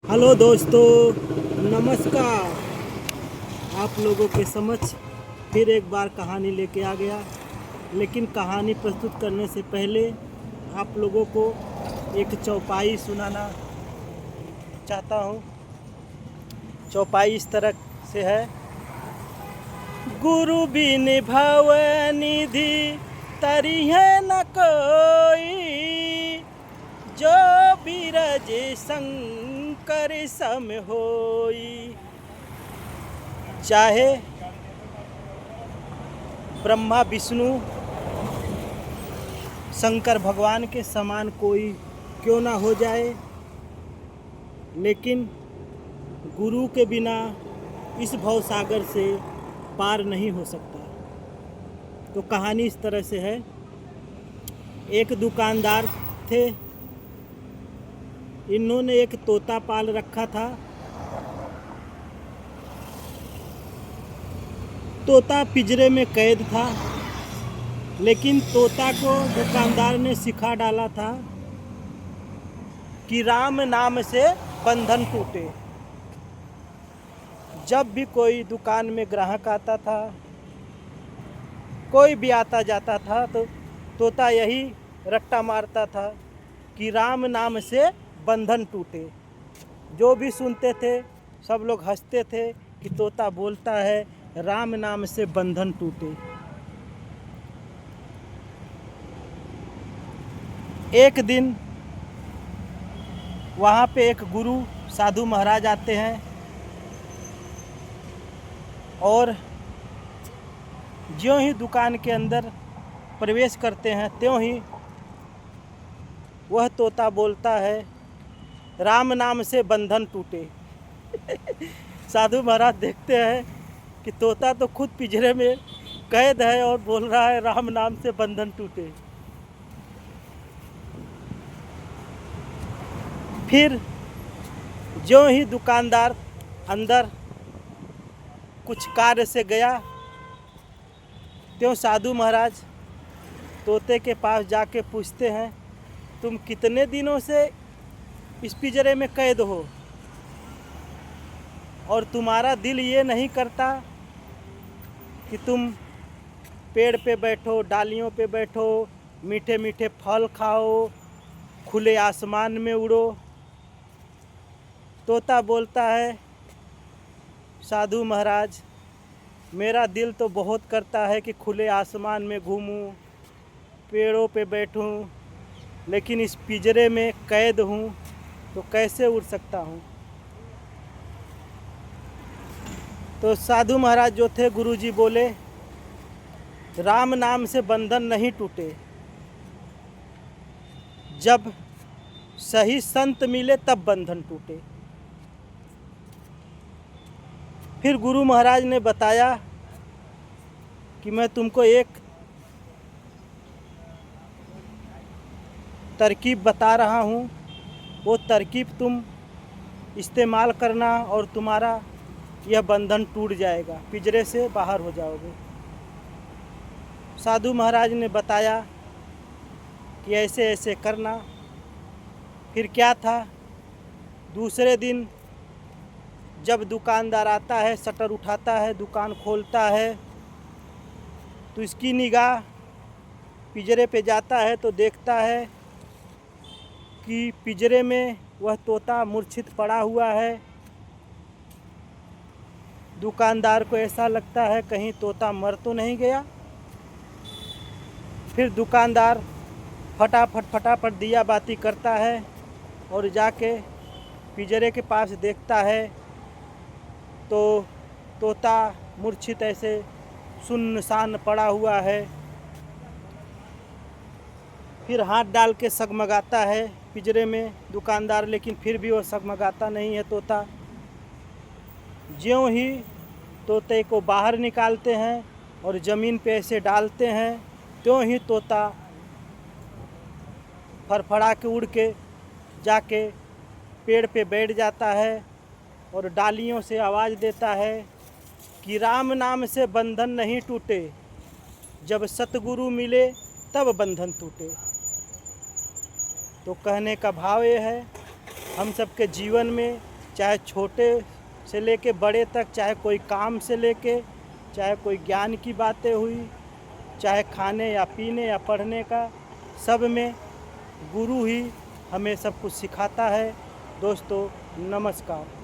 Hello दोस्तों, नमस्कार। आप लोगों के समक्ष फिर एक बार कहानी लेके आ गया। लेकिन कहानी प्रस्तुत करने से पहले आप लोगों को एक चौपाई सुनाना चाहता हूँ। चौपाई इस तरह से है। गुरु बिन भव निधि तरिहे न कोई, जो बिरज शंकर सम होई। चाहे ब्रह्मा विष्णु शंकर भगवान के समान कोई क्यों ना हो जाए, लेकिन गुरु के बिना इस भवसागर से पार नहीं हो सकता। तो कहानी इस तरह से है। एक दुकानदार थे। इन्होंने एक तोता पाल रखा था। तोता पिंजरे में कैद था, लेकिन तोता को दुकानदार ने सिखा डाला था कि राम नाम से बंधन टूटे। जब भी कोई दुकान में ग्राहक आता था, कोई भी आता जाता था, तो तोता यही रट्टा मारता था कि राम नाम से बंधन टूटे। जो भी सुनते थे सब लोग हंसते थे कि तोता बोलता है राम नाम से बंधन टूटे। एक दिन वहाँ पे एक गुरु साधु महाराज आते हैं और ज्यों ही दुकान के अंदर प्रवेश करते हैं त्यों ही वह तोता बोलता है राम नाम से बंधन टूटे। साधु महाराज देखते हैं कि तोता तो खुद पिंजरे में कैद है और बोल रहा है राम नाम से बंधन टूटे। फिर जो ही दुकानदार अंदर कुछ कार्य से गया, त्यों साधु महाराज तोते के पास जाके पूछते हैं तुम कितने दिनों से इस पिंजरे में कैद हो और तुम्हारा दिल ये नहीं करता कि तुम पेड़ पे बैठो, डालियों पे बैठो, मीठे मीठे फल खाओ, खुले आसमान में उड़ो। तोता बोलता है साधु महाराज, मेरा दिल तो बहुत करता है कि खुले आसमान में घूमूं, पेड़ों पे बैठूं, लेकिन इस पिंजरे में कैद हूँ तो कैसे उड़ सकता हूँ। तो साधु महाराज जो थे गुरुजी बोले राम नाम से बंधन नहीं टूटे, जब सही संत मिले तब बंधन टूटे। फिर गुरु महाराज ने बताया कि मैं तुमको एक तरकीब बता रहा हूँ, वो तरकीब तुम इस्तेमाल करना और तुम्हारा यह बंधन टूट जाएगा, पिंजरे से बाहर हो जाओगे। साधु महाराज ने बताया कि ऐसे ऐसे करना। फिर क्या था, दूसरे दिन जब दुकानदार आता है, शटर उठाता है, दुकान खोलता है, तो इसकी निगाह पिंजरे पे जाता है तो देखता है कि पिंजरे में वह तोता मूर्छित पड़ा हुआ है। दुकानदार को ऐसा लगता है कहीं तोता मर तो नहीं गया। फिर दुकानदार फटाफट दिया बाती करता है और जाके पिंजरे के पास देखता है तो तोता मूर्छित ऐसे सुनसान पड़ा हुआ है। फिर हाथ डाल के सगमगाता है पिंजरे में दुकानदार, लेकिन फिर भी वो सगमगाता नहीं है तोता। ज्यों ही तोते को बाहर निकालते हैं और ज़मीन पे ऐसे डालते हैं, त्यों ही तोता फड़फड़ा के उड़ के जाके पेड़ पे बैठ जाता है और डालियों से आवाज़ देता है कि राम नाम से बंधन नहीं टूटे, जब सतगुरु मिले तब बंधन टूटे। तो कहने का भाव ये है, हम सबके जीवन में चाहे छोटे से लेके बड़े तक, चाहे कोई काम से लेके, चाहे कोई ज्ञान की बातें हुई, चाहे खाने या पीने या पढ़ने का, सब में गुरु ही हमें सब कुछ सिखाता है। दोस्तों नमस्कार।